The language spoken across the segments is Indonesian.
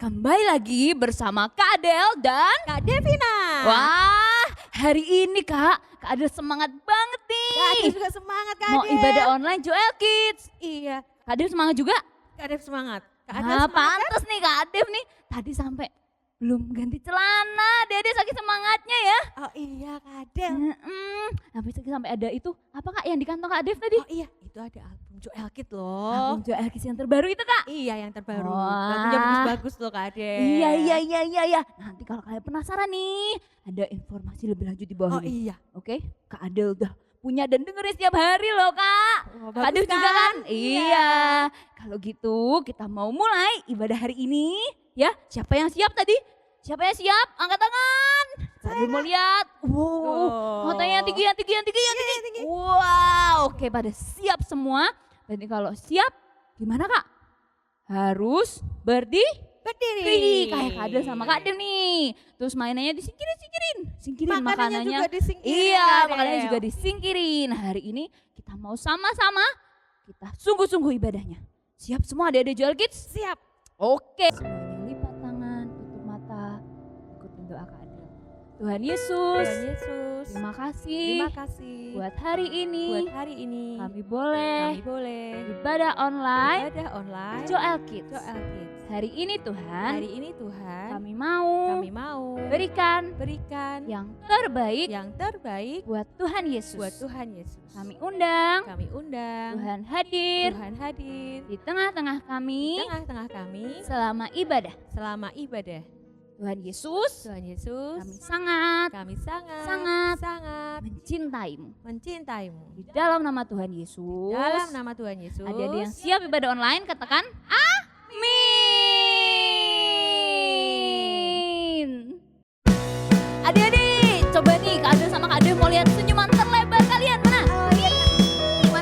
Kembali lagi bersama Kak Adel dan Kak Devina. wah, hari ini Kak Adel semangat banget nih. Kak Adel juga semangat Kak Mau Adel. ibadah online Joel Kids. Iya, Kak Adel semangat juga? Kak Adel semangat. Kak Adel Nah, semangat. pantas nih Kak Adel nih. Tadi sampai belum ganti celana, Dede saking semangatnya ya. Oh iya Kak Adel. Habis itu sampai ada itu, apa Kak yang di kantong Kak Adel tadi? Oh iya, itu ada album Joel Kid loh. Album Joel Kids yang terbaru itu Kak? Iya yang terbaru. Wah. Lagunya bagus-bagus loh Kak Adel. Iya. Nanti kalau kalian penasaran nih, ada informasi lebih lanjut di bawah Oh ini. iya. Oke, Kak Adel udah punya dan dengerin setiap hari loh Kak. Oh, Kak Adel bagus juga kan? Iya. Iya. Kalau gitu kita mau mulai ibadah hari ini ya. Siapa yang siap tadi? Siapa yang siap? Angkat tangan. Saya mau lihat. Wow, matanya tinggi. Wow, oke pada siap semua. Berarti kalau siap gimana Kak? Harus berdiri. Berdiri. Kayak Kak Adel sama Kak Adel nih. Terus mainannya singkirin Makanannya juga disingkirin. Iya, Kak Adel. makanannya juga disingkirin. Hari ini kita mau sama-sama kita sungguh-sungguh ibadahnya. Siap semua adik-adik Joel Kids? Siap. Oke. Semuanya lipat tangan, tutup mata, ikutin doa Kak Adel. Tuhan Yesus, Tuhan Yesus. terima kasih Terima kasih buat hari ini. buat hari ini. Kami boleh boleh ibadah online ibadah online Joel Kids. Joel Kids. Hari ini Tuhan, Hari ini Tuhan kami mau berikan berikan yang terbaik yang terbaik buat Tuhan Yesus. buat Tuhan Yesus. Kami undang Kami undang Tuhan hadir Tuhan hadir di tengah-tengah di kami tengah-tengah kami selama ibadah. selama ibadah. Tuhan Yesus, Tuhan Yesus, kami sangat kami sangat sangat mencintaimu. mencintaimu. Di dalam nama Tuhan Yesus, Dalam nama Tuhan Yesus. ada yang siap ibadah online, katakan amin. Adik-adik, coba nih Kak Adel sama Kak Adel mau lihat senyuman terlebar kalian. Mana?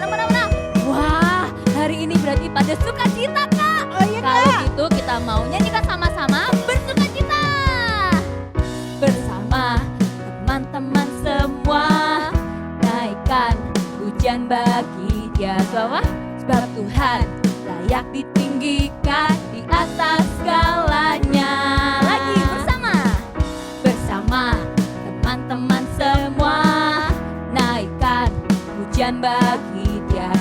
Mana? Wah, hari ini berarti pada sukacita Kak. Oh iya Kalau Kak. gitu kita mau nyanyikan sama-sama bersukacita. Bersama teman-teman semua, naikkan pujian bagi Dia. Sebab Tuhan layak ditinggikan di atas segalanya. Lagi bersama teman-teman semua, naikkan pujian bagi Dia.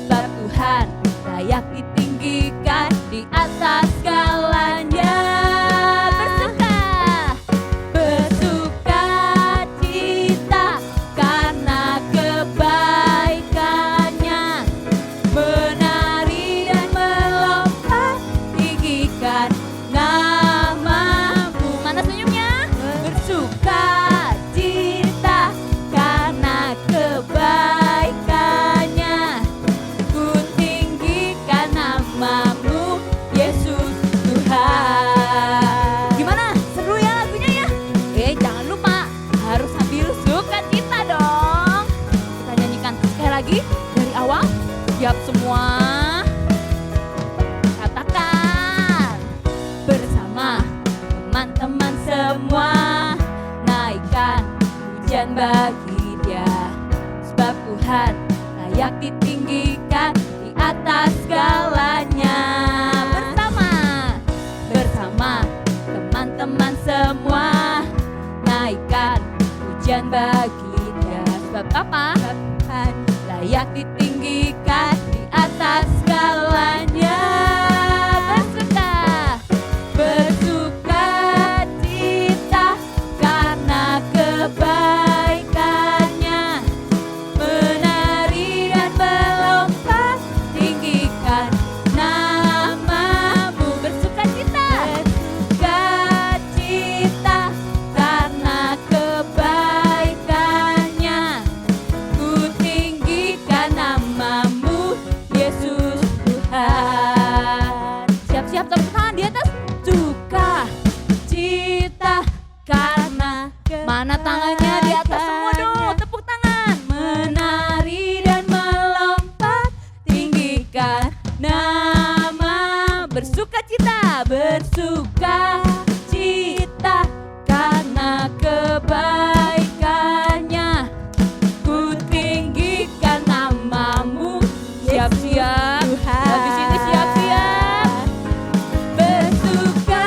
Sebab Tuhan layak ditinggikan di atas segalanya. Bersukacita karena kebaikannya, menari dan melompat tinggikan namamu. Mana senyumnya? Bersukacita karena kebaikannya, ku tinggikan namamu Yesus Tuhan. Gimana? Seru ya lagunya ya? Jangan lupa harus sambil sukacita dong. Kita nyanyikan sekali lagi dari awal. Siap semua? Katakan bersama teman-teman semua, naikkan pujian bagi Dia. Sebab Tuhan layak ditinggikan di atas segalanya. Bersama teman-teman semua, naikkan pujian bagi Dia. Sebab apa? Tuhan layak ditinggikan di atas segalanya. Bersukacita karena kebaikannya, menari dan melompat tinggikan namamu. Bersukacita karena kebaikannya, ku tinggikan namamu Yesus Tuhan. Siap-siap tepuk tangan di atas. Sukacita karena mana tangannya di atas semua dong, tepuk tangan. Menari dan melompat tinggikan nama. Bersukacita karena kebaikannya, ku tinggikan namamu. Siap-siap, habis ini siap-siap. Bersukacita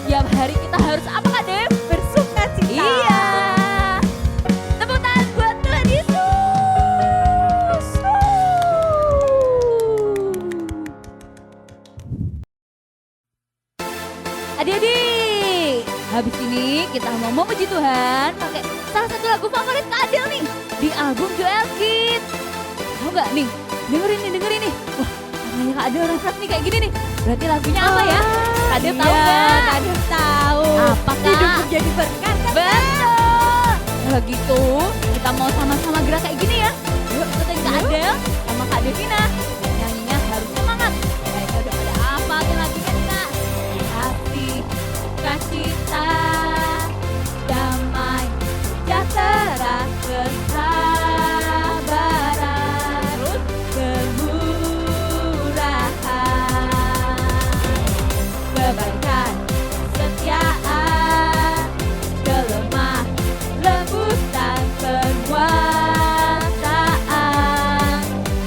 Tiap hari kita harus apa Kak Dev? Bersuka cita. Iya. Tepuk tangan buat Tuhan Yesus. Adik-adik, habis ini kita mau memuji Tuhan pakai salah satu lagu favorit Kak Adel nih di album Joel Kids. Tahu nggak nih? Dengerin nih. Wah, namanya Kak Adel rasat nih kayak gini nih. Berarti lagunya apa ya? Kak Adel tahu nggak? Kak Adel tahu. Apa Kak? Hidup menjadi berkat kan? Betul. Kalau gitu kita mau sama-sama gerak kayak gini ya. Yuk ikutin Kak Adel sama Kak Devina. Nyanyinya harus semangat. Mereka udah pada apa tuh lagunya nih Kak? Kasih, sukacita, damai, sejahtera, kesabaran, terus kemurahan, kebaikan, kesetiaan, kelemah lembutan, penguasaan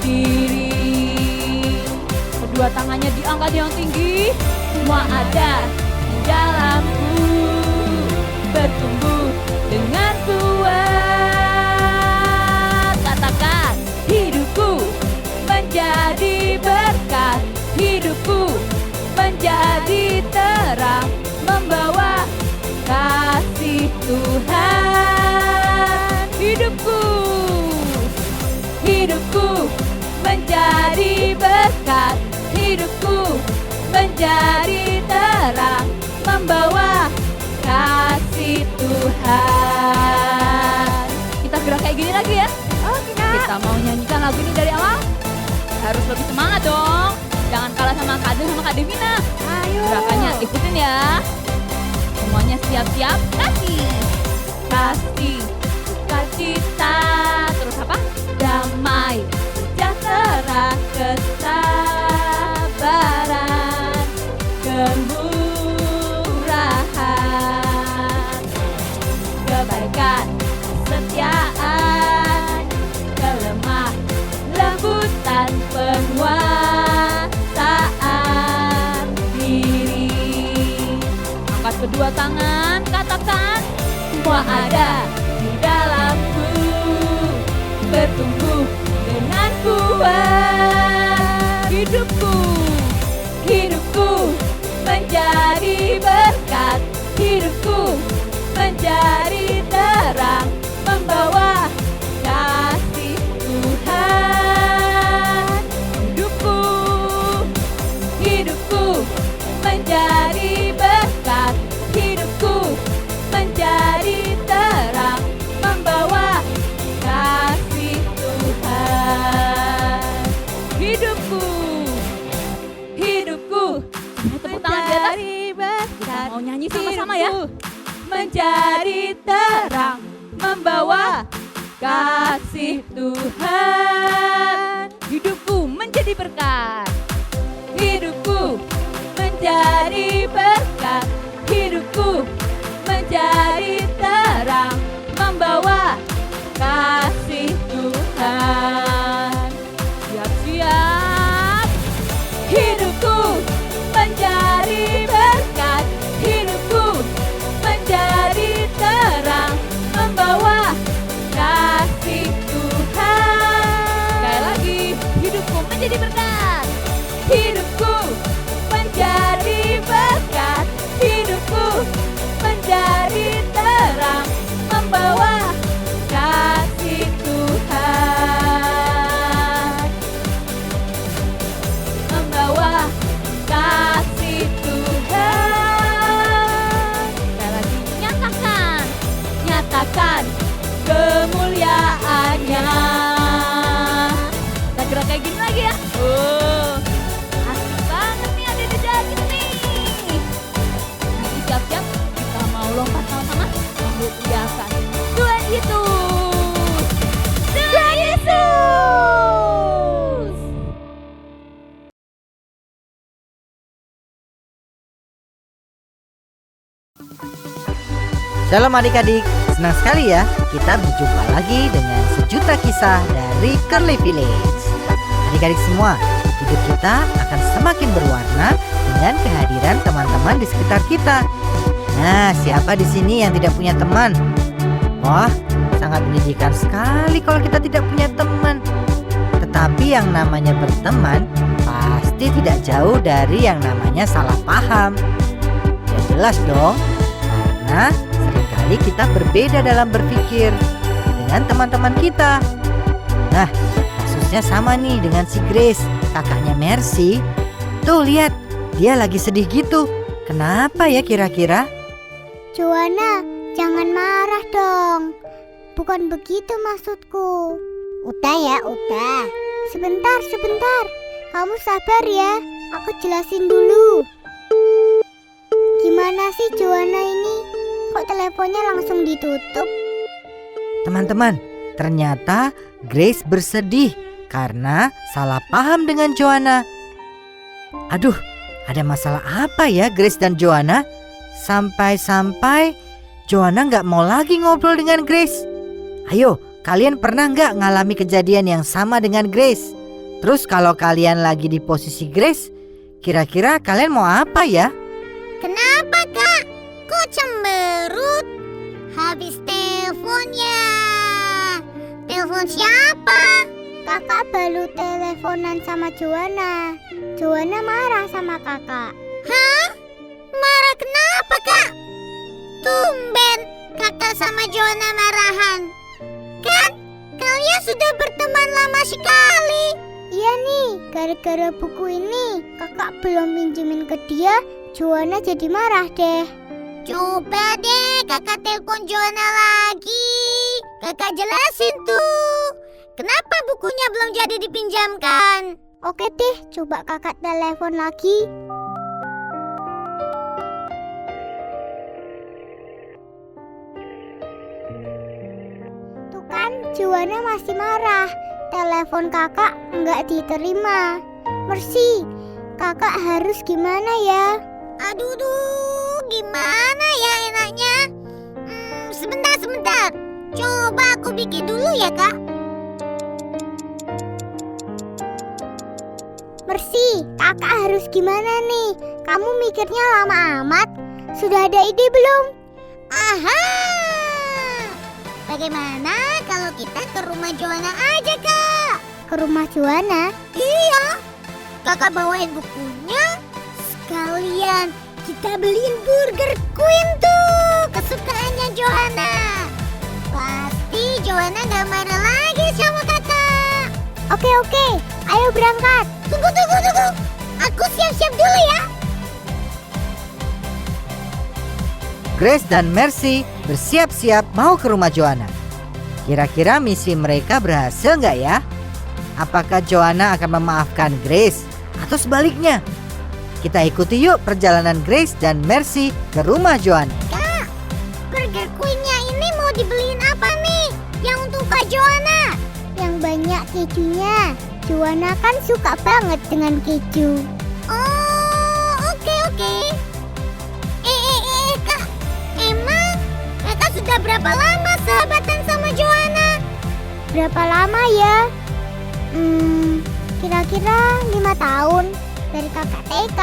diri. Kedua tangannya diangkat yang tinggi, semua ada di dalamku, bertumbuh dengan kuat. Katakan, hidupku menjadi berkat, hidupku menjadi terang, membawa kasih Tuhan. Hidupku menjadi berkat, hidupku menjadi terang, membawa kasih Tuhan. Kita gerak kayak gini lagi ya. Oke Kak. Kita mau nyanyikan lagu ini dari awal. Harus lebih semangat dong. Jangan kalah sama Kak Adel sama Kak Devina. Ayo. Gerakannya ikutin ya. Semuanya siap-siap. Kasih, sukacita, terus apa? Damai, sejahtera, kesabaran, kemurahan, kebaikan, kesetiaan, kelemah lembutan, penguasaan diri. Angkat kedua tangan, katakan, semua ada di dalamku, bertumbuh dengan kuat. Hidupku menjadi berkat, hidupku menjadi terang, membawa kasih Tuhan. Hidupku menjadi berkat, hidupku menjadi terang, membawa kasih Tuhan. Hidupku. Tepuk tangan di atas. Kita mau nyanyi sama-sama ya. Menjadi terang, membawa kasih Tuhan. Hidupku menjadi berkat, hidupku menjadi berkat, hidupku menjadi terang, membawa kasih Tuhan. Siap-siap. Hidupku menjadi berkat, hidupku menjadi terang, membawa kasih Tuhan. Sekali lagi, hidupku menjadi berkat, hidupku menjadi berkat, hidupku menjadi terang, membawa kasih Tuhan, membawa kasih Tuhan. Sekali lagi, nyatakan kemuliaannya. Kita gerak kayak gini lagi ya. Asik banget nih ada di daging nih. Nanti siap-siap kita mau lompat sama-sama sambil teriakan Tuhan Yesus, Tuhan Yesus. Shalom adik-adik, senang sekali ya kita berjumpa lagi dengan sejuta kisah dari Curly Village. Adik-adik semua, hidup kita akan semakin berwarna dengan kehadiran teman-teman di sekitar kita. Nah, siapa di sini yang tidak punya teman? Wah, sangat menyedihkan sekali kalau kita tidak punya teman. Tetapi yang namanya berteman pasti tidak jauh dari yang namanya salah paham. Ya jelas dong, karena seringkali kita berbeda dalam berpikir dengan teman-teman kita. Nah, kasusnya sama nih dengan si Grace, kakaknya Mercy. Tuh lihat, dia lagi sedih gitu. Kenapa ya kira-kira? Joanna, jangan marah dong. Bukan begitu maksudku. Udah ya, udah. Sebentar. Kamu sabar ya. Aku jelasin dulu. Gimana sih Joanna ini? Kok teleponnya langsung ditutup? Teman-teman, ternyata Grace bersedih karena salah paham dengan Joanna. Aduh, ada masalah apa ya Grace dan Joanna? Sampai-sampai Joanna nggak mau lagi ngobrol dengan Grace. Ayo, kalian pernah nggak ngalami kejadian yang sama dengan Grace? Terus kalau kalian lagi di posisi Grace, kira-kira kalian mau apa ya? Kenapa kak? Kok cemberut? Habis teleponnya. Telepon siapa? Kakak baru teleponan sama Joanna. Joanna marah sama kakak. Hah? Marah kenapa kak? Tumben kakak sama Joanna marahan. Kan kalian sudah berteman lama sekali. Iya nih, gara-gara buku ini kakak belum pinjemin ke dia. Joanna jadi marah deh. Coba deh kakak telepon Joanna lagi. Kakak jelasin tuh, kenapa bukunya belum jadi dipinjamkan. Oke deh, coba kakak telepon lagi. Tuh kan, Joanna masih marah. Telepon kakak nggak diterima. Mercy, kakak harus gimana ya? Aduh, gimana ya enaknya? Sebentar. Coba aku bikin dulu ya kak. Mercy, kakak harus gimana nih? Kamu mikirnya lama amat. Sudah ada ide belum? Aha! Bagaimana kalau kita ke rumah Joanna aja kak? Ke rumah Joanna? Iya. Kakak bawain bukunya. Sekalian kita beliin Burger Queen tuh, kesukaannya Joanna. Pasti Joanna gak marah lagi sama kakak. Oke, ayo berangkat. Tunggu. Aku siap-siap dulu ya. Grace dan Mercy bersiap-siap mau ke rumah Joanna. Kira-kira misi mereka berhasil nggak ya? Apakah Joanna akan memaafkan Grace? Atau sebaliknya? Kita ikuti yuk perjalanan Grace dan Mercy ke rumah Joanna. Kak, Burger Queen-nya ini mau dibeliin apa nih? Yang untuk Kak Joanna? Yang banyak kejunya. Joanna kan suka banget dengan keju. Oh, oke. Kak, emang kakak sudah berapa lama sahabatan sama Joanna? Berapa lama ya? Kira-kira 5 tahun dari kakak TK.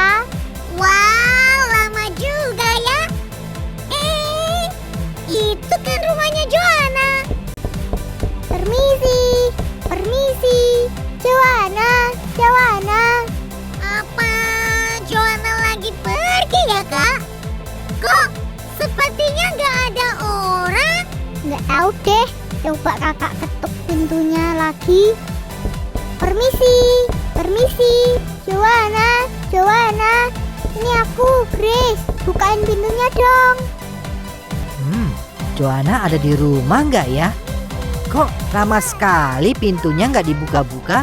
Wow, lama juga ya. Itu kan rumahnya Joanna. Permisi. Joanna. Apa Joanna lagi pergi ya kak? Kok sepertinya nggak ada orang? Nggak tahu deh. Coba kakak ketuk pintunya lagi. Permisi. Joanna. Ini aku, Grace. Bukain pintunya dong. Joanna ada di rumah nggak ya? Kok lama sekali pintunya nggak dibuka-buka?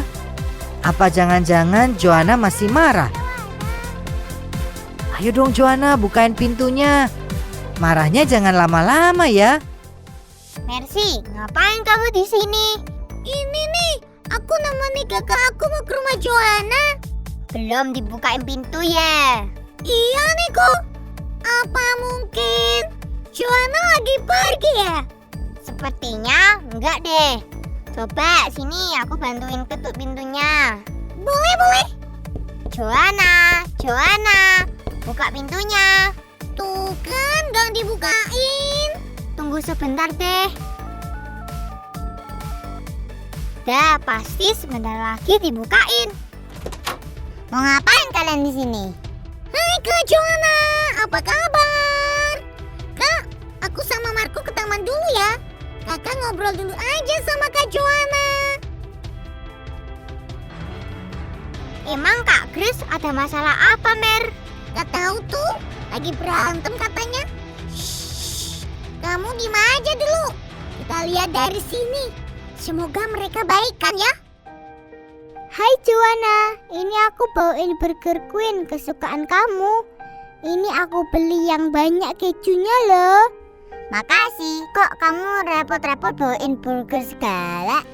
Apa jangan-jangan Joanna masih marah? Ayo dong Joanna, bukain pintunya. Marahnya jangan lama-lama ya. Mercy, ngapain kamu di sini? Ini nih, aku nemani kakak aku mau ke rumah Joanna. Belum dibukain pintu ya? Iya nih kok. Apa mungkin Joanna lagi pergi ya? Sepertinya enggak deh. Coba sini aku bantuin ketuk pintunya. Boleh. Joanna, buka pintunya. Tuh kan gak dibukain. Tunggu sebentar deh. Dah, pasti sebentar lagi dibukain. Mau ngapain kalian di sini? Hai Kak Joanna, apa kabar? Kak, aku sama Marco ke taman dulu ya. Kakak ngobrol dulu aja sama Kak Joanna. Emang Kak Grace ada masalah apa, Mer? Gak tahu tuh, lagi berantem katanya. Shh, kamu diem aja dulu. Kita lihat dari sini. Semoga mereka baik kan ya? Hai Joanna, ini aku bawain burger Queen kesukaan kamu. Ini aku beli yang banyak kejunya loh. Makasih, kok kamu repot-repot bawain burger segala?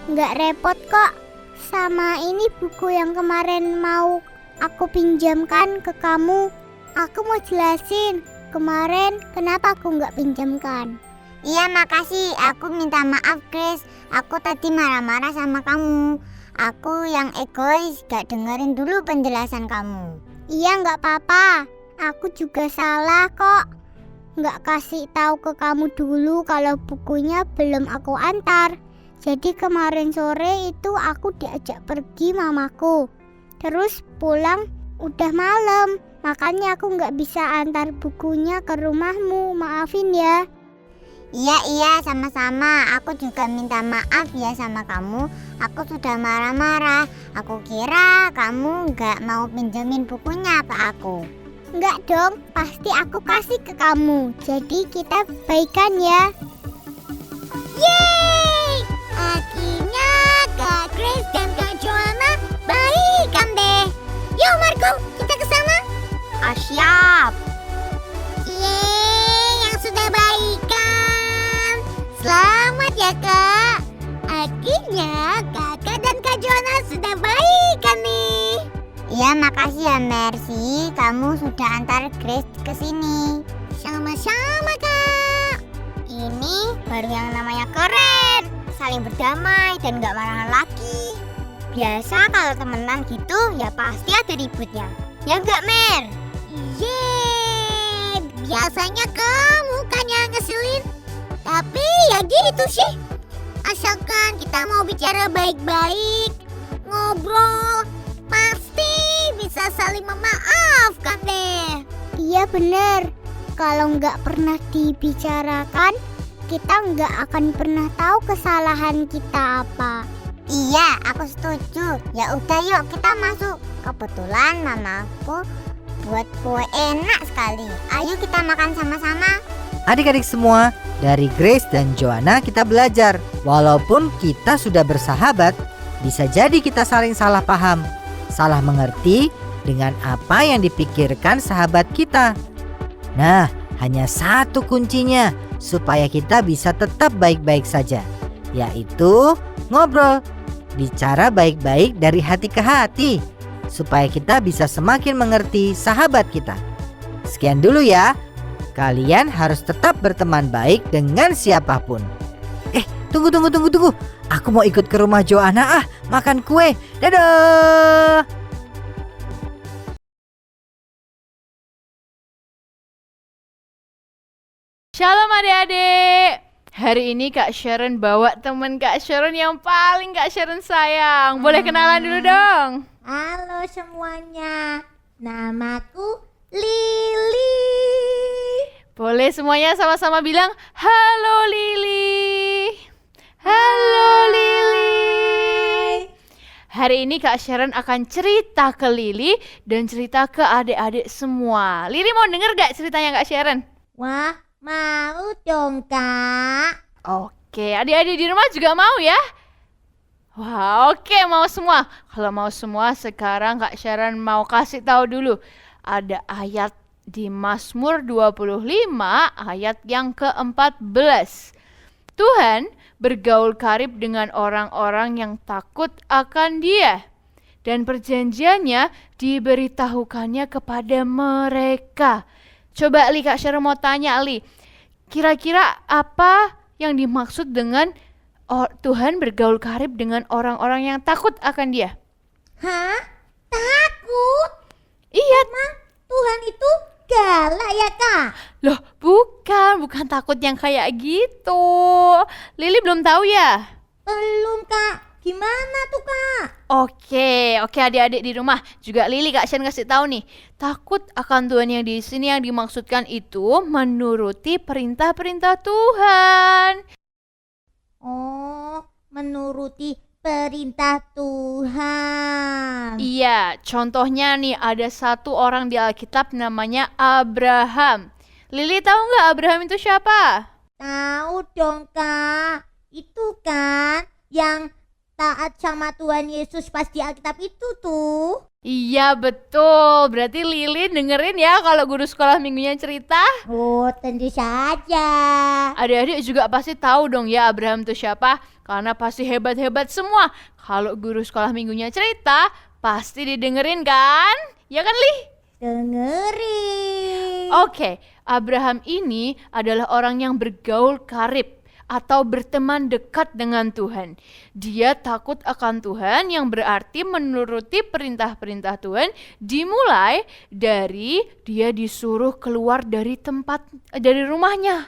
Nggak repot kok. Sama ini buku yang kemarin mau aku pinjamkan ke kamu. Aku mau jelasin kemarin kenapa aku nggak pinjamkan. Iya makasih, aku minta maaf Grace. Aku tadi marah-marah sama kamu. Aku yang egois, gak dengerin dulu penjelasan kamu. Iya nggak apa-apa, aku juga salah kok. Nggak kasih tahu ke kamu dulu kalau bukunya belum aku antar. Jadi kemarin sore itu aku diajak pergi mamaku. Terus pulang udah malam, makanya aku nggak bisa antar bukunya ke rumahmu. Maafin ya. Iya, sama-sama. Aku juga minta maaf ya sama kamu. Aku sudah marah-marah. Aku kira kamu nggak mau pinjemin bukunya ke aku. Nggak dong, pasti aku kasih ke kamu. Jadi kita baikan ya. Yeay! Akhirnya Kak Grace dan Kak Joanna baikan deh. Yuk Marco, kita ke sana. Siap. Yeay, yang sudah baikan. Selamat ya Kak. Akhirnya Kakak dan Kak Joanna sudah baikan nih. Iya, makasih ya Mercy. Kamu sudah antar Grace ke sini. Sama-sama Kak. Ini baru yang namanya keren. Saling berdamai dan gak marah lagi. Biasa kalau temenan gitu ya pasti ada ributnya. Ya enggak Mer? Yeay, biasanya kamu kan yang ngeselin. Tapi ya gitu sih. Asalkan kita mau bicara baik-baik, ngobrol, pasti bisa saling memaafkan deh. Iya bener. Kalau nggak pernah dibicarakan, kita nggak akan pernah tahu kesalahan kita apa. Iya, aku setuju. Ya udah yuk kita masuk. Kebetulan mamaku buat kue enak sekali. Ayo kita makan sama-sama. Adik-adik semua, dari Grace dan Joanna kita belajar. Walaupun kita sudah bersahabat, bisa jadi kita saling salah paham, salah mengerti dengan apa yang dipikirkan sahabat kita. Nah, hanya satu kuncinya supaya kita bisa tetap baik-baik saja, yaitu ngobrol. Bicara baik-baik dari hati ke hati, supaya kita bisa semakin mengerti sahabat kita. Sekian dulu ya. Kalian harus tetap berteman baik dengan siapapun. Tunggu. Aku mau ikut ke rumah Joanna makan kue. Dadah. Shalom adik-adik. Hari ini Kak Sharon bawa teman Kak Sharon yang paling Kak Sharon sayang. Boleh kenalan dulu dong. Halo semuanya, namaku Lili. Boleh semuanya sama-sama bilang halo Lili. Halo Lili. Hari ini Kak Sharon akan cerita ke Lili dan cerita ke adik-adik semua. Lili mau denger gak ceritanya Kak Sharon? Wah, mau dong Kak. Oke, adik-adik di rumah juga mau ya? Wah, oke mau semua. Kalau mau semua sekarang Kak Sharon mau kasih tahu dulu. Ada ayat di Mazmur 25 ayat yang ke-14. Tuhan bergaul karib dengan orang-orang yang takut akan Dia. Dan perjanjiannya diberitahukannya kepada mereka. Coba Ali, Kak Sharon mau tanya Ali. Kira-kira apa yang dimaksud dengan Tuhan bergaul karib dengan orang-orang yang takut akan Dia? Hah? Takut? Iya. Emang Tuhan itu galak ya, Kak? Loh, bukan takut yang kayak gitu. Lili belum tahu ya? Belum, Kak. Gimana tuh, Kak? Oke, adik-adik di rumah juga Lili Kak Shen kasih tahu nih. Takut akan Tuhan yang di sini yang dimaksudkan itu menuruti perintah-perintah Tuhan. Oh, menuruti perintah Tuhan. Iya, contohnya nih ada satu orang di Alkitab namanya Abraham. Lili tahu nggak Abraham itu siapa? Tahu dong, Kak. Itu kan yang taat sama Tuhan Yesus pas di Alkitab itu tuh. Iya betul, berarti Lili dengerin ya kalau guru sekolah minggunya cerita. Oh, tentu saja. Adik-adik juga pasti tahu dong ya Abraham itu siapa, karena pasti hebat-hebat semua. Kalau guru sekolah minggunya cerita, pasti didengerin kan? Ya kan Li? Dengerin. Oke, Abraham ini adalah orang yang bergaul karib atau berteman dekat dengan Tuhan. Dia takut akan Tuhan yang berarti menuruti perintah-perintah Tuhan dimulai dari dia disuruh keluar dari rumahnya.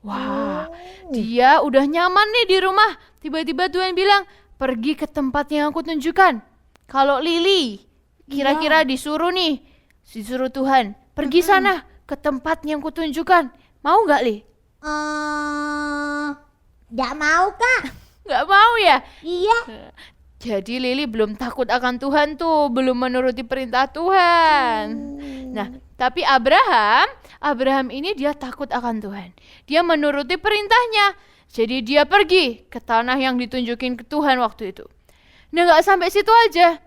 Wah, dia udah nyaman nih di rumah. Tiba-tiba Tuhan bilang, pergi ke tempat yang aku tunjukkan. Kalau Lili, kira-kira disuruh Tuhan, pergi sana ke tempat yang kutunjukkan. Mau nggak Li? Nggak mau, Kak. Nggak mau ya? Iya. Jadi Lili belum takut akan Tuhan tuh, belum menuruti perintah Tuhan. Nah, tapi Abraham ini dia takut akan Tuhan. Dia menuruti perintahnya. Jadi dia pergi ke tanah yang ditunjukin ke Tuhan waktu itu. Nah, nggak sampai situ aja.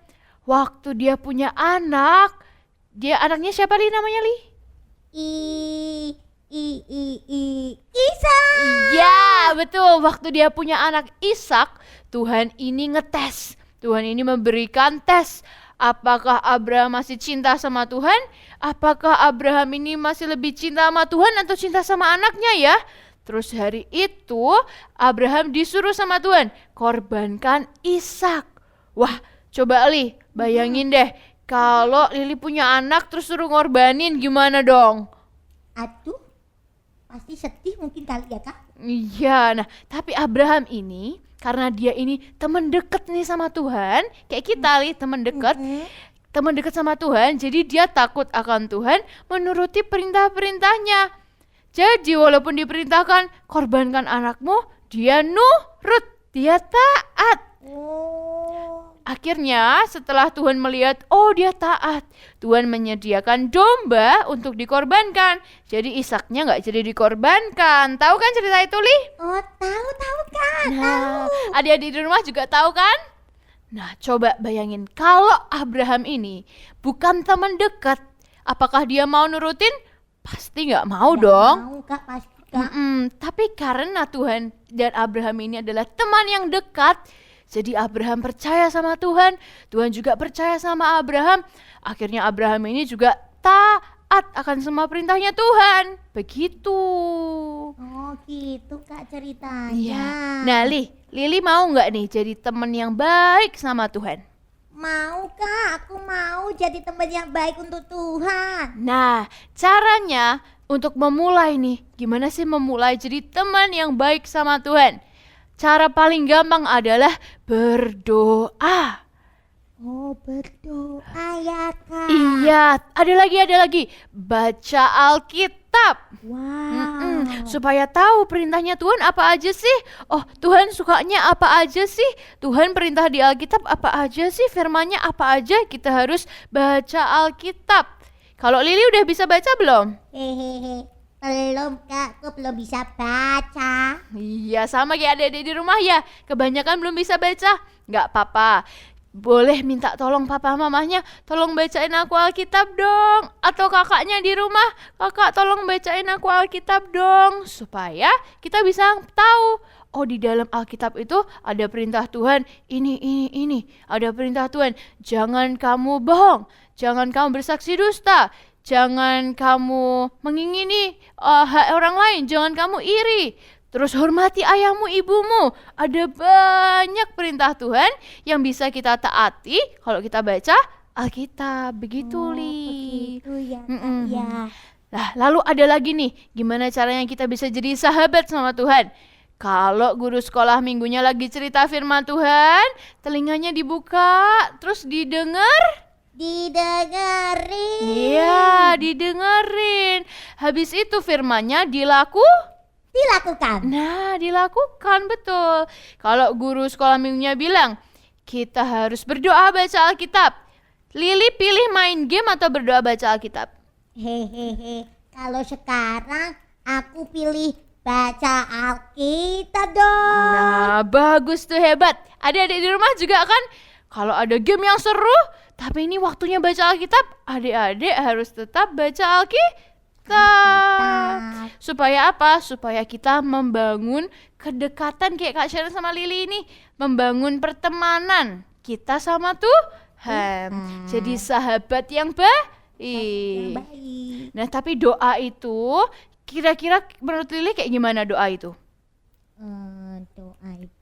Waktu dia punya anaknya siapa Li namanya Li? Ishak. Iya, betul. Waktu dia punya anak Ishak, Tuhan ini ngetes. Tuhan ini memberikan tes. Apakah Abraham masih cinta sama Tuhan? Apakah Abraham ini masih lebih cinta sama Tuhan atau cinta sama anaknya ya? Terus hari itu Abraham disuruh sama Tuhan, korbankan Ishak. Wah, coba Li, bayangin deh. Kalau Lili punya anak terus suruh ngorbanin gimana dong? Aduh, pasti sedih mungkin kali ya, Kak. Iya, nah tapi Abraham ini karena dia ini teman dekat nih sama Tuhan, kayak kita Li, teman dekat sama Tuhan, jadi dia takut akan Tuhan, menuruti perintah-perintahnya. Jadi walaupun diperintahkan korbankan anakmu, dia nurut, dia taat. Akhirnya setelah Tuhan melihat, oh dia taat, Tuhan menyediakan domba untuk dikorbankan. Jadi Ishaknya nggak jadi dikorbankan. Tahu kan cerita itu Li? Oh, tahu Kak. Nah, adik-adik di rumah juga tahu kan? Nah, coba bayangin kalau Abraham ini bukan teman dekat, apakah dia mau nurutin? Pasti nggak mau dong. Mau, Kak, pasti, Kak. Tapi karena Tuhan dan Abraham ini adalah teman yang dekat, jadi Abraham percaya sama Tuhan, Tuhan juga percaya sama Abraham. Akhirnya Abraham ini juga taat akan semua perintahnya Tuhan. Begitu. Oh gitu Kak ceritanya. Iya. Nah Lili mau nggak nih jadi teman yang baik sama Tuhan? Mau Kak, aku mau jadi teman yang baik untuk Tuhan. Nah, caranya untuk memulai nih, gimana sih memulai jadi teman yang baik sama Tuhan? Cara paling gampang adalah berdoa. Oh, berdoa ya Kak. Iya, ada lagi. Baca Alkitab. Wow. Supaya tahu perintahnya Tuhan apa aja sih. Oh, Tuhan sukanya apa aja sih. Tuhan perintah di Alkitab apa aja sih. Firman-Nya apa aja. Kita harus baca Alkitab. Kalau Lili udah bisa baca belum? Hehehe. Belum Kak, aku belum bisa baca. Iya, sama kayak adik-adik di rumah ya. Kebanyakan belum bisa baca. Nggak apa-apa. Boleh minta tolong papa mamanya, tolong bacain aku Alkitab dong. Atau kakaknya di rumah, kakak tolong bacain aku Alkitab dong. Supaya kita bisa tahu, oh di dalam Alkitab itu ada perintah Tuhan, ini. Ada perintah Tuhan, jangan kamu bohong, jangan kamu bersaksi dusta, jangan kamu mengingini hak orang lain, jangan kamu iri. Terus hormati ayahmu, ibumu. Ada banyak perintah Tuhan yang bisa kita taati kalau kita baca Alkitab. Begitu, Li. Begitu ya, Kak. Mm-mm. Ya. Nah, lalu ada lagi nih, gimana caranya kita bisa jadi sahabat sama Tuhan? Kalau guru sekolah minggunya lagi cerita firman Tuhan, telinganya dibuka, terus didengar. Didengerin. Iya, didengerin. Habis itu firmannya Dilakukan. Nah, dilakukan, betul. Kalau guru sekolah minggunya bilang, kita harus berdoa baca Alkitab. Lili pilih main game atau berdoa baca Alkitab? Hehehe. Kalau sekarang aku pilih baca Alkitab dong. Nah, bagus tuh, hebat. Adik-adik di rumah juga kan, kalau ada game yang seru, tapi ini waktunya baca Alkitab, adik-adik harus tetap baca Alkitab. Supaya apa? Supaya kita membangun kedekatan kayak Kak Sharon sama Lili ini. Membangun pertemanan kita sama Tuhan. Jadi sahabat yang baik. Baik. Nah, tapi doa itu, kira-kira menurut Lili kayak gimana doa itu? Doa itu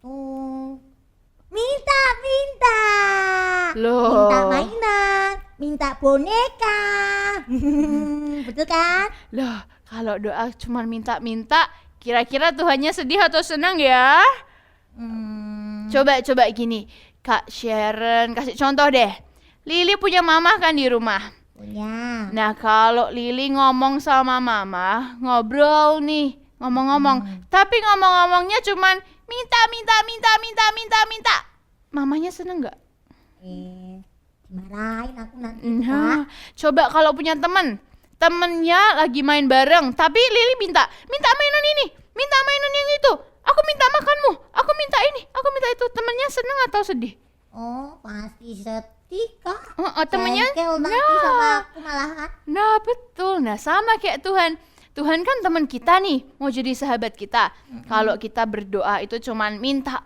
minta. Loh. Minta mainan, minta boneka. Betul kan? Loh, kalau doa cuma minta-minta, kira-kira Tuhannya sedih atau senang ya? Coba gini, Kak Sharon kasih contoh deh. Lili punya mama kan di rumah. Punya. Nah, kalau Lili ngomong sama mama, ngobrol nih, ngomong-ngomong. Tapi ngomong-ngomongnya cuman minta. Mamanya seneng nggak? Dimarahin aku nanti. Nah, coba kalau punya temennya lagi main bareng, tapi Lili minta mainan ini, minta mainan yang itu, aku minta makanmu, aku minta ini, aku minta itu, temennya seneng atau sedih? Oh, pasti sedih, Kak. Temennya, Jengkel nanti sama aku malahan. nah betul, nah sama kayak Tuhan. Tuhan kan teman kita nih, mau jadi sahabat kita. Kalau kita berdoa itu cuman minta,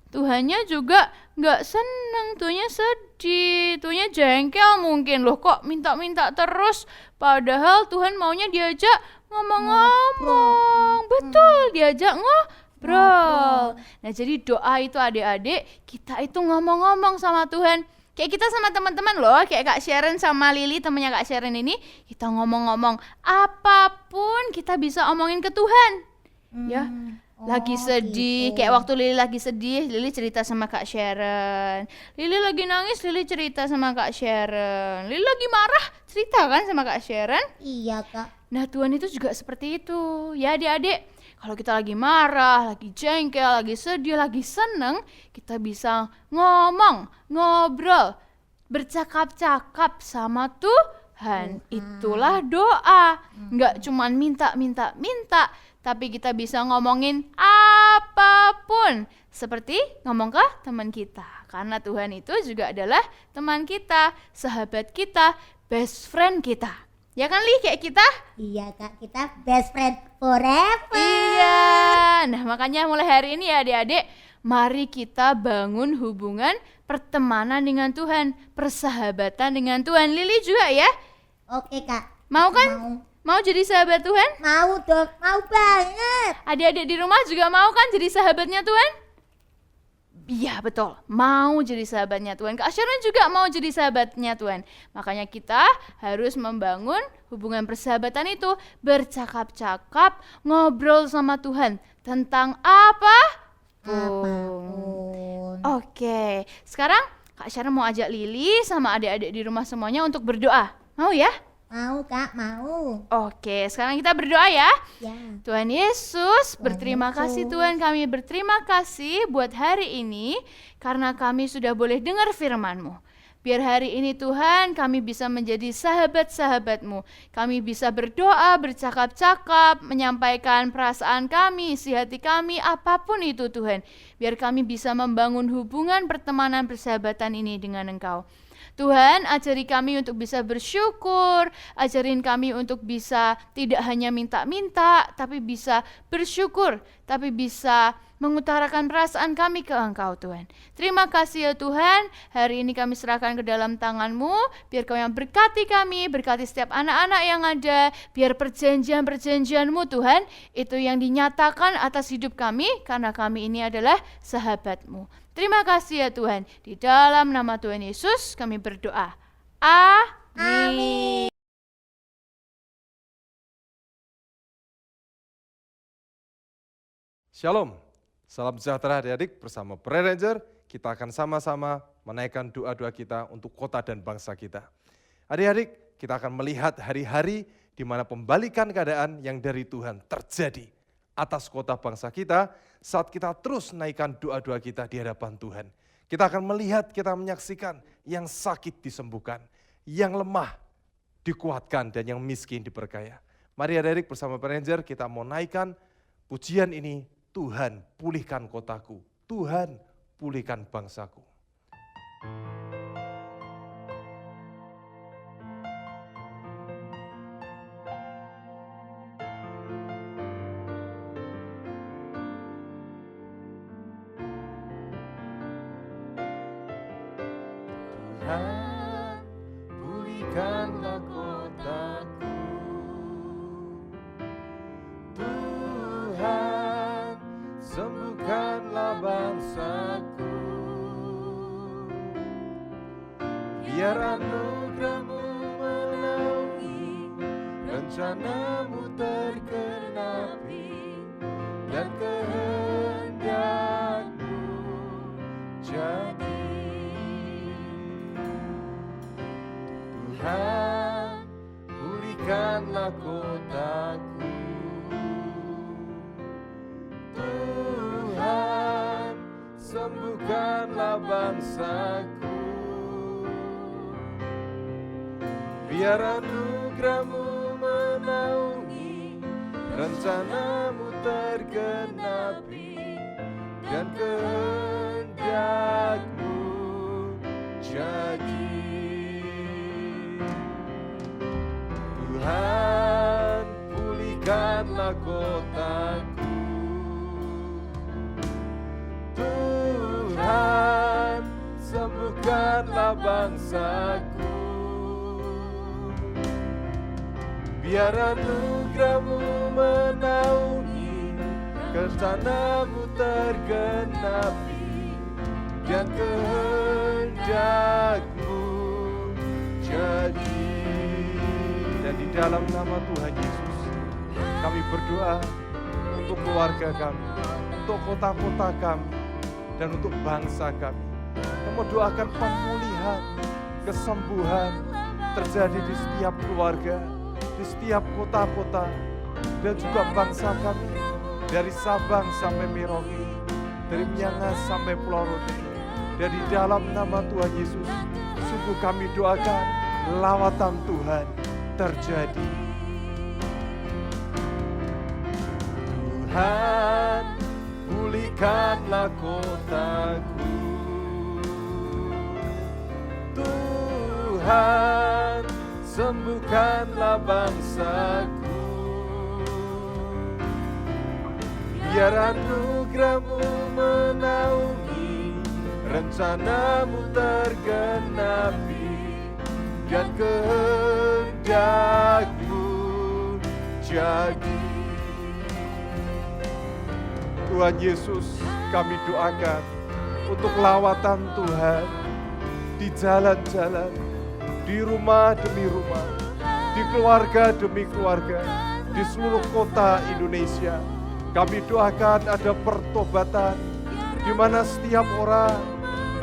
Tuhannya juga nggak seneng, Tuhannya sedih, Tuhannya jengkel mungkin. Loh, kok minta terus, padahal Tuhan maunya diajak ngomong-ngomong. Betul, diajak ngobrol. Nah, jadi doa itu adik-adik, kita itu ngomong-ngomong sama Tuhan. Kayak kita sama teman-teman loh, kayak Kak Sharon sama Lili, temannya Kak Sharon ini, kita ngomong-ngomong apapun kita bisa omongin ke Tuhan. Ya, lagi sedih, gitu. kayak waktu Lili lagi sedih, Lili cerita sama Kak Sharon. Lili lagi nangis, Lili cerita sama Kak Sharon. Lili lagi marah, cerita kan sama Kak Sharon. Iya, Kak. Nah, Tuhan itu juga seperti itu. Ya, adik-adik, kalau kita lagi marah, lagi jengkel, lagi sedih, lagi seneng, kita bisa ngomong, ngobrol, bercakap-cakap sama Tuhan. Itulah doa. Nggak cuman minta, tapi kita bisa ngomongin apapun. Seperti ngomong ke teman kita. Karena Tuhan itu juga adalah teman kita, sahabat kita, best friend kita. Ya kan, Li, kayak kita? Iya, Kak, kita best friend forever. Iya. Nah, makanya mulai hari ini ya adik-adik, mari kita bangun hubungan pertemanan dengan Tuhan, persahabatan dengan Tuhan. Lili juga ya? Oke, Kak. Mau kan? Mau jadi sahabat Tuhan? Mau dong, mau banget. Adik-adik di rumah juga mau kan jadi sahabatnya Tuhan? Iya, betul, mau jadi sahabatnya Tuhan. Kak Sharon juga mau jadi sahabatnya Tuhan. Makanya kita harus membangun hubungan persahabatan itu, bercakap-cakap, ngobrol sama Tuhan tentang apapun. Oke, sekarang Kak Sharon mau ajak Lili sama adik-adik di rumah semuanya untuk berdoa. Mau ya? Mau, Kak, mau. Oke, sekarang kita berdoa ya. Ya. Tuhan Yesus, berterima kasih Tuhan, kami berterima kasih buat hari ini karena kami sudah boleh dengar firman-Mu. Biar hari ini Tuhan kami bisa menjadi sahabat-sahabat-Mu. Kami bisa berdoa, bercakap-cakap, menyampaikan perasaan kami, isi hati kami, apapun itu Tuhan. Biar kami bisa membangun hubungan pertemanan persahabatan ini dengan Engkau. Tuhan, ajari kami untuk bisa bersyukur, ajarin kami untuk bisa tidak hanya minta-minta, tapi bisa bersyukur, tapi bisa mengutarakan perasaan kami ke Engkau Tuhan. Terima kasih ya Tuhan, hari ini kami serahkan ke dalam tangan-Mu, biar Kau yang berkati kami, berkati setiap anak-anak yang ada, biar perjanjian-perjanjian-Mu Tuhan, itu yang dinyatakan atas hidup kami, karena kami ini adalah sahabat-Mu. Terima kasih ya Tuhan. Di dalam nama Tuhan Yesus kami berdoa. Amin. Shalom, salam sejahtera adik-adik, bersama Prayer Ranger kita akan sama-sama menaikkan doa-doa kita untuk kota dan bangsa kita. Adik-adik, kita akan melihat hari-hari di mana pembalikan keadaan yang dari Tuhan terjadi atas kota bangsa kita saat kita terus naikkan doa-doa kita di hadapan Tuhan. Kita akan melihat, kita menyaksikan yang sakit disembuhkan, yang lemah dikuatkan, dan yang miskin diberkaya. Mari adik-adik bersama Prayer Ranger kita mau naikkan pujian ini. Tuhan, pulihkan kotaku. Tuhan, pulihkan bangsaku. Tuhan, pulihkanlah kotaku. Tuhan, sembuhkanlah bangsaku. Biar anugerah-Mu menaungi, rencana-Mu tergenapi, dan kehendak-Mu jadi. Tuhan, pulihkanlah kotaku. Tuhan, sembuhkanlah bangsaku. Biar anugerah-Mu menaungi, rencana-Mu tergenapi, dan kehendak-Mu jadi. Tuhan, pulihkanlah kotaku. Tuhan, sembuhkanlah bangsaku. Biar anugerah-Mu menaungi, rencana-Mu tergenapi, dan kehendak-Mu jadi. Dan di dalam nama Tuhan Yesus, kami berdoa untuk keluarga kami, untuk kota-kota kami, dan untuk bangsa kami. Kami mau doakan pemulihan, kesembuhan terjadi di setiap keluarga, di setiap kota-kota, dan juga bangsa kami, dari Sabang sampai Merauke, dari Miangas sampai Pulau Rote. Dan di dalam nama Tuhan Yesus, sungguh kami doakan lawatan Tuhan terjadi. Tuhan, pulihkanlah kotaku. Tuhan, sembuhkanlah bangsaku. Biar anugerah-Mu menaungi, rencana-Mu tergenapi, dan kehendak-Mu jadi. Tuhan Yesus, kami doakan untuk lawatan Tuhan di jalan-jalan, di rumah demi rumah, di keluarga demi keluarga, di seluruh kota Indonesia. Kami doakan ada pertobatan, di mana setiap orang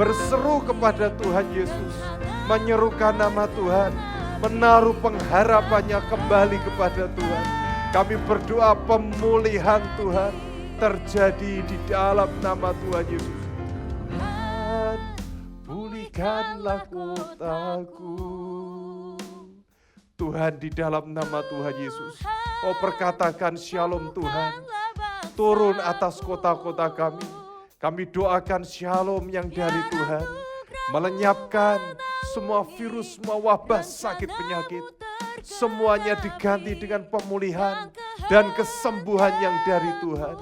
berseru kepada Tuhan Yesus, menyerukan nama Tuhan, menaruh pengharapannya kembali kepada Tuhan. Kami berdoa pemulihan Tuhan terjadi di dalam nama Tuhan Yesus. Tuhan, pulihkanlah kotaku. Tuhan, di dalam nama Tuhan Yesus, oh perkatakan shalom Tuhan, turun atas kota-kota kami. Kami doakan shalom yang dari Tuhan, melenyapkan semua virus, semua wabah, sakit penyakit. Semuanya diganti dengan pemulihan dan kesembuhan yang dari Tuhan.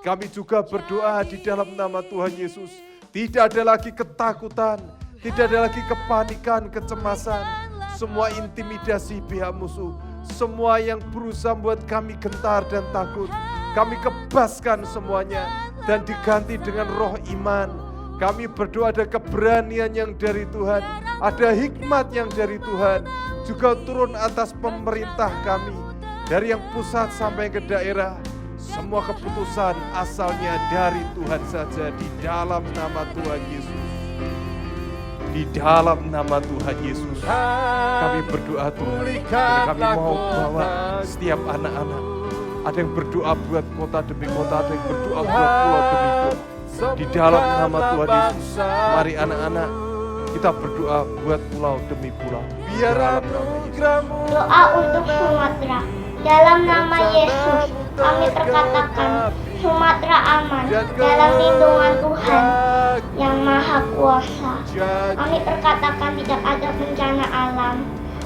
Kami juga berdoa di dalam nama Tuhan Yesus, tidak ada lagi ketakutan, tidak ada lagi kepanikan, kecemasan, semua intimidasi pihak musuh, semua yang berusaha membuat kami gentar dan takut, kami kebaskan semuanya dan diganti dengan roh iman, Kami berdoa ada keberanian yang dari Tuhan, ada hikmat yang dari Tuhan, juga turun atas pemerintah kami, dari yang pusat sampai ke daerah. Semua keputusan asalnya dari Tuhan saja, di dalam nama Tuhan Yesus. Di dalam nama Tuhan Yesus, kami berdoa Tuhan, dan kami mau bawa setiap anak-anak. Ada yang berdoa buat kota demi kota, ada yang berdoa buat pulau demi pulau. Di dalam nama Tuhan Yesus, mari anak-anak kita berdoa buat pulau demi pulau. Biar anugerahmu. Doa untuk Sumatera. Dalam nama Yesus, kami perkatakan Sumatera aman dalam lindungan Tuhan yang Maha Kuasa. Kami perkatakan tidak ada bencana alam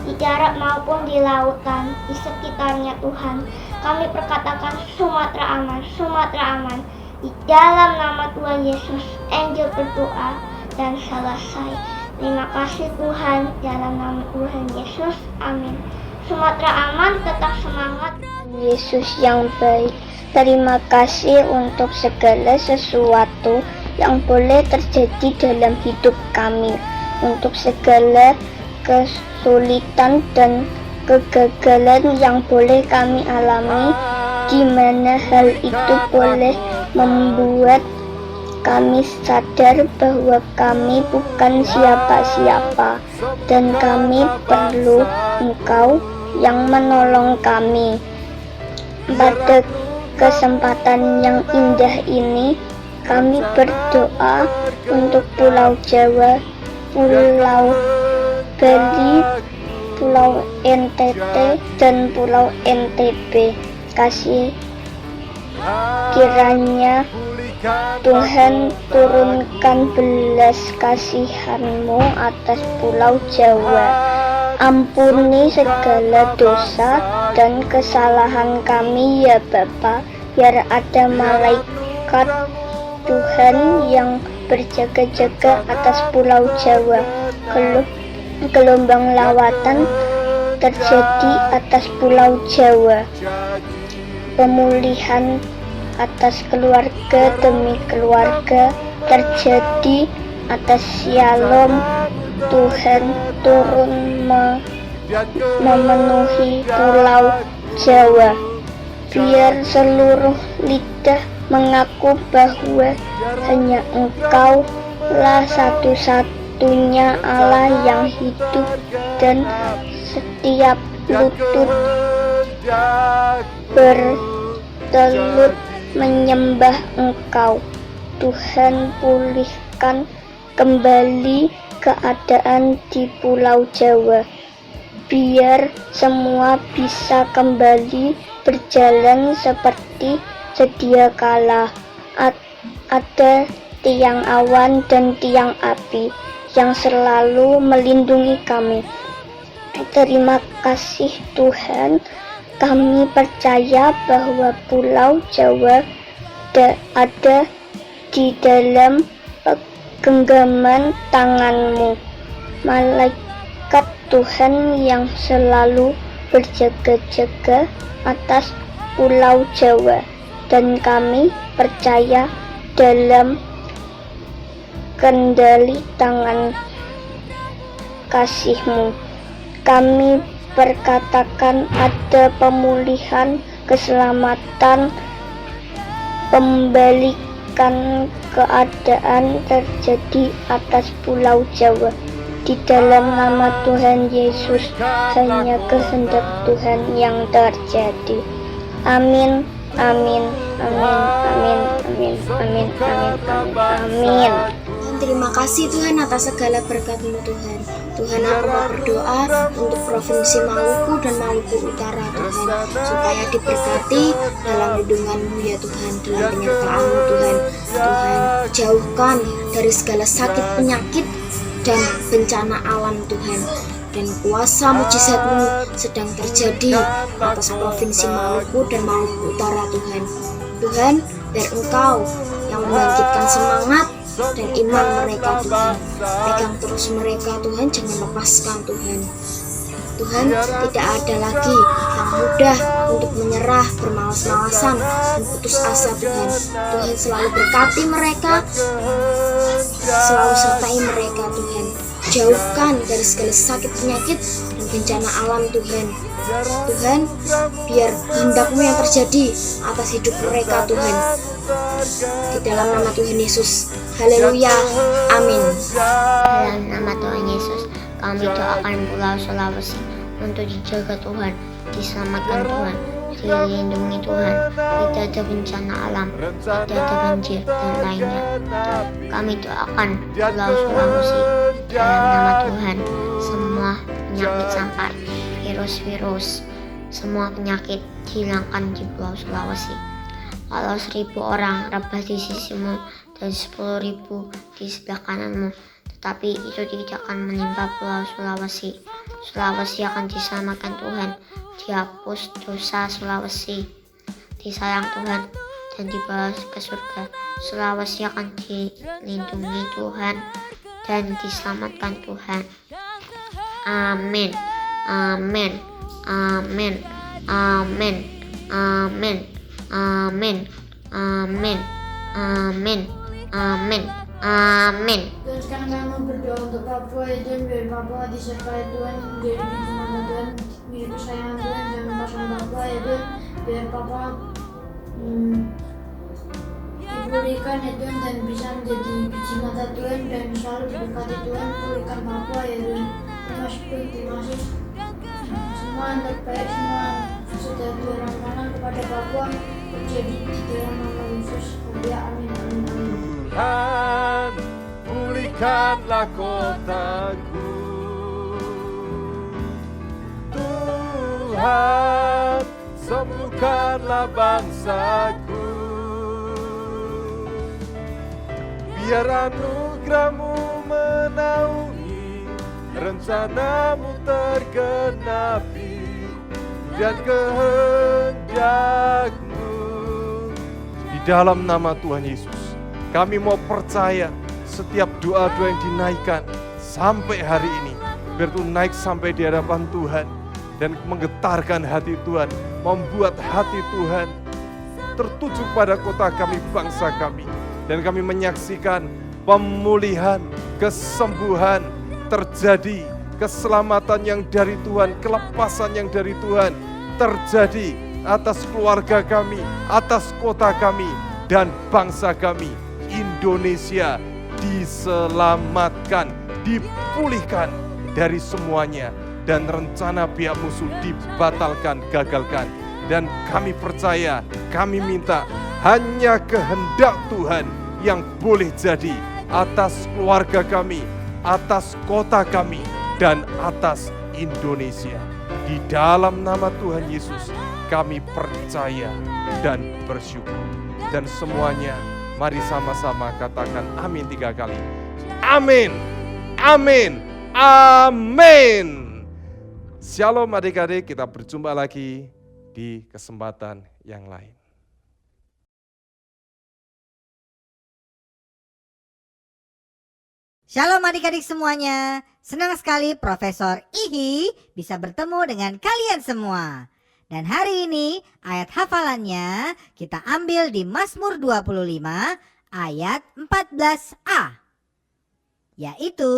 di darat maupun di lautan di sekitarnya Tuhan. Kami perkatakan Sumatera aman, Sumatera aman. Di dalam nama Tuhan Yesus, Angel berdoa dan selesai. Terima kasih Tuhan, dalam nama Tuhan Yesus, amin. Sumatera aman, tetap semangat. Yesus yang baik, terima kasih untuk segala sesuatu yang boleh terjadi dalam hidup kami, untuk segala kesulitan dan kegagalan yang boleh kami alami, di mana hal itu boleh membuat kami sadar bahwa kami bukan siapa-siapa dan kami perlu Engkau yang menolong kami. Pada kesempatan yang indah ini, kami berdoa untuk Pulau Jawa, Pulau Bali, Pulau NTT, dan Pulau NTB. Kasih kiranya Tuhan turunkan belas kasihan-Mu atas Pulau Jawa. Ampuni segala dosa dan kesalahan kami ya Bapa. Biar ada malaikat Tuhan yang berjaga-jaga atas Pulau Jawa. Gelombang lawatan terjadi atas Pulau Jawa. Pemulihan atas keluarga demi keluarga terjadi atas Shalom. Tuhan turun memenuhi Pulau Jawa. Biar seluruh lidah mengaku bahwa hanya Engkau lah satu-satunya Allah yang hidup, dan setiap lutut bertelut menyembah Engkau. Tuhan, pulihkan kembali keadaan di Pulau Jawa, biar semua bisa kembali berjalan seperti sedia kala. Ada tiang awan dan tiang api yang selalu melindungi kami. Terima kasih Tuhan. Kami percaya bahwa Pulau Jawa ada di dalam genggaman tangan-Mu. Malaikat Tuhan yang selalu berjaga-jaga atas Pulau Jawa, dan kami percaya dalam kendali tangan kasih-Mu. Kami perkatakan ada pemulihan, keselamatan, pembalikan keadaan terjadi atas Pulau Jawa. Di dalam nama Tuhan Yesus, hanya kehendak Tuhan yang terjadi. Amin, amin, amin, amin, amin, amin, amin, amin. Terima kasih Tuhan atas segala berkat-Mu Tuhan. Tuhan, aku mau berdoa untuk Provinsi Maluku dan Maluku Utara Tuhan, supaya diberkati dalam lindungan-Mu ya Tuhan, dalam penyertaan-Mu Tuhan. Tuhan, jauhkan dari segala sakit penyakit dan bencana alam Tuhan, dan kuasa mujizat-Mu sedang terjadi atas Provinsi Maluku dan Maluku Utara Tuhan. Tuhan, biar Engkau yang membangkitkan semangat dan iman mereka Tuhan. Pegang terus mereka Tuhan, jangan lepaskan Tuhan. Tuhan, tidak ada lagi yang mudah untuk menyerah, bermalas-malasan, dan putus asa Tuhan. Tuhan selalu berkati mereka, selalu sertai mereka Tuhan. Jauhkan dari segala sakit penyakit dan bencana alam Tuhan. Tuhan, biar kehendak-Mu yang terjadi atas hidup mereka Tuhan. Di dalam nama Tuhan Yesus. Haleluya. Amin. Dalam nama Tuhan Yesus, kami doakan Pulau Sulawesi untuk dijaga Tuhan, diselamatkan Tuhan, dilindungi Tuhan, tidak ada bencana alam, tidak ada banjir dan lainnya. Kami doakan Pulau Sulawesi dalam nama Tuhan, semua penyakit sampai virus-virus, semua penyakit dihilangkan di Pulau Sulawesi. Kalau 1.000 orang rebah di sisimu dan 10.000 di sebelah kananmu, tetapi itu tidak akan menimpa Pulau Sulawesi. Sulawesi akan diselamatkan Tuhan, dihapus dosa Sulawesi, disayang Tuhan, dan dibawa ke surga. Sulawesi akan dilindungi Tuhan dan diselamatkan Tuhan. Amin. Amin. Amin. Amin. Amin. Amin. Amin. Amin. Amin. Amin. Dan sekarang kami berdoa untuk Papua ya Tuhan, biar Papua disertai Tuhan, menjadi kejamanan Tuhan, menjadi kesayangan Tuhan, jangan lepaskan Papua ya Tuhan, biar Papua dipulihkan ya Tuhan, dan bisa menjadi biji mata Tuhan, dan selalu diberkati Tuhan. Pulihkan Papua ya Tuhan. Terima kasih semua yang terbaik, semua sudah dirahmatan kepada Papua terjadi di dalam nama Yesus. Haleluya. Amin. Amin. Amin. Tuhan, pulihkanlah kotaku. Tuhan, sembuhkanlah bangsaku. Biar anugerah-Mu menaungi, rencana-Mu tergenapi, dan kehendak-Mu. Di dalam nama Tuhan Yesus, kami mau percaya setiap doa-doa yang dinaikkan sampai hari ini, biar itu naik sampai di hadapan Tuhan dan menggetarkan hati Tuhan, membuat hati Tuhan tertuju pada kota kami, bangsa kami. Dan kami menyaksikan pemulihan, kesembuhan terjadi, keselamatan yang dari Tuhan, kelepasan yang dari Tuhan terjadi atas keluarga kami, atas kota kami, dan bangsa kami. Indonesia diselamatkan, dipulihkan dari semuanya, dan rencana pihak musuh dibatalkan, gagalkan. Dan kami percaya, kami minta hanya kehendak Tuhan yang boleh jadi atas keluarga kami, atas kota kami, dan atas Indonesia. Di dalam nama Tuhan Yesus kami percaya dan bersyukur. Dan semuanya mari sama-sama katakan amin 3 kali. Amin, amin, amin. Shalom adik-adik, kita berjumpa lagi di kesempatan yang lain. Shalom adik-adik semuanya. Senang sekali Profesor Ihi bisa bertemu dengan kalian semua. Dan hari ini ayat hafalannya kita ambil di Mazmur 25 ayat 14a. Yaitu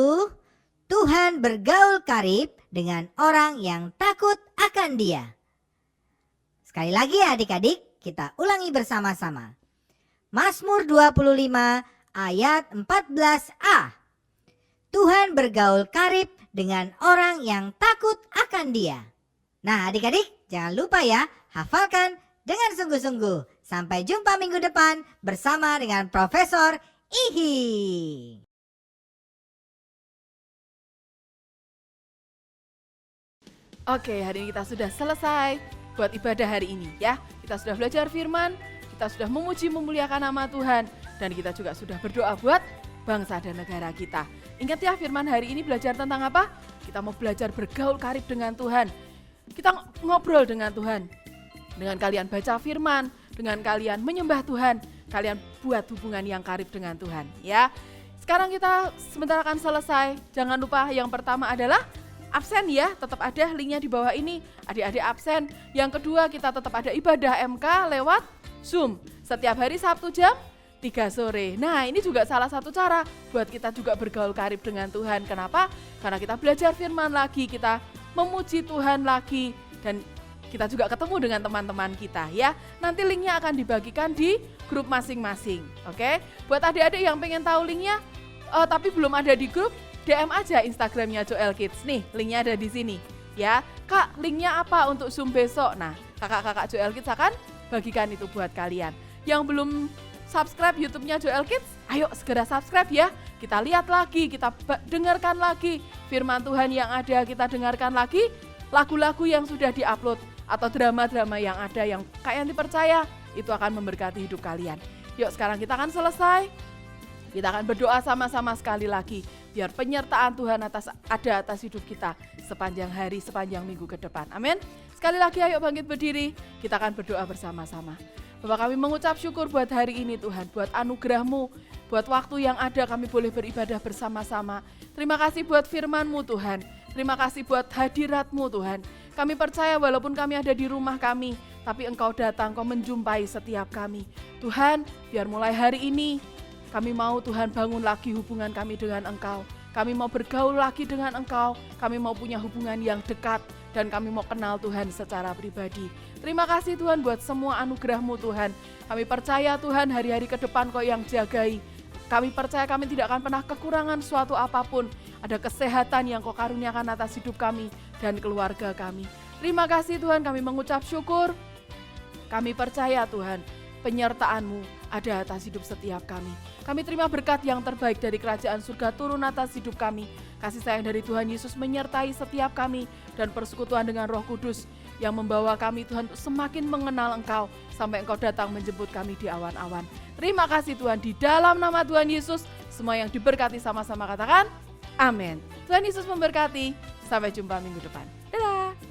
Tuhan bergaul karib dengan orang yang takut akan Dia. Sekali lagi ya adik-adik, kita ulangi bersama-sama. Mazmur 25 ayat 14a. Tuhan bergaul karib dengan orang yang takut akan Dia. Nah adik-adik, jangan lupa ya, hafalkan dengan sungguh-sungguh. Sampai jumpa minggu depan bersama dengan Profesor Ihi. Oke, hari ini kita sudah selesai buat ibadah hari ini ya. Kita sudah belajar firman, kita sudah memuji memuliakan nama Tuhan, dan kita juga sudah berdoa buat bangsa dan negara kita. Ingat ya, firman hari ini belajar tentang apa? Kita mau belajar bergaul karib dengan Tuhan. Kita ngobrol dengan Tuhan. Dengan kalian baca firman, dengan kalian menyembah Tuhan, kalian buat hubungan yang karib dengan Tuhan ya. Sekarang kita sebentar akan selesai. Jangan lupa yang pertama adalah absen ya, tetap ada linknya di bawah ini. Adik-adik absen. Yang kedua, kita tetap ada ibadah MK lewat Zoom. Setiap hari Sabtu jam 3 sore. Nah, ini juga salah satu cara buat kita juga bergaul karib dengan Tuhan. Kenapa? Karena kita belajar firman lagi, kita memuji Tuhan lagi, dan kita juga ketemu dengan teman-teman kita ya. Nanti linknya akan dibagikan di grup masing-masing. Oke? Buat adik-adik yang pengen tahu linknya, tapi belum ada di grup, DM aja Instagramnya Joel Kids. Nih, linknya ada di sini ya. Kak, linknya apa untuk Zoom besok? Nah, kakak-kakak Joel Kids akan bagikan itu buat kalian. Yang belum subscribe YouTube-nya Joel Kids, ayo segera subscribe ya. Kita lihat lagi, kita dengarkan lagi firman Tuhan yang ada, kita dengarkan lagi lagu-lagu yang sudah diupload atau drama-drama yang ada yang Kak Yanti percaya itu akan memberkati hidup kalian. Yuk sekarang kita akan selesai. Kita akan berdoa sama-sama sekali lagi biar penyertaan Tuhan ada atas hidup kita sepanjang hari, sepanjang minggu ke depan. Amin. Sekali lagi ayo bangkit berdiri, kita akan berdoa bersama-sama. Bapak, kami mengucap syukur buat hari ini Tuhan, buat anugerah-Mu, buat waktu yang ada kami boleh beribadah bersama-sama. Terima kasih buat firman-Mu Tuhan, terima kasih buat hadirat-Mu Tuhan. Kami percaya walaupun kami ada di rumah kami, tapi Engkau datang, Engkau menjumpai setiap kami. Tuhan, biar mulai hari ini kami mau Tuhan bangun lagi hubungan kami dengan Engkau. Kami mau bergaul lagi dengan Engkau, kami mau punya hubungan yang dekat, dan kami mau kenal Tuhan secara pribadi. Terima kasih Tuhan buat semua anugerah-Mu Tuhan. Kami percaya Tuhan hari-hari ke depan Kau yang jagai. Kami percaya kami tidak akan pernah kekurangan suatu apapun. Ada kesehatan yang Kau karuniakan atas hidup kami dan keluarga kami. Terima kasih Tuhan, kami mengucap syukur. Kami percaya Tuhan, penyertaan-Mu ada atas hidup setiap kami. Kami terima berkat yang terbaik dari kerajaan surga turun atas hidup kami. Kasih sayang dari Tuhan Yesus menyertai setiap kami dan persekutuan dengan Roh Kudus yang membawa kami Tuhan untuk semakin mengenal Engkau sampai Engkau datang menjemput kami di awan-awan. Terima kasih Tuhan, di dalam nama Tuhan Yesus semua yang diberkati sama-sama katakan amin. Tuhan Yesus memberkati, sampai jumpa minggu depan. Dadah.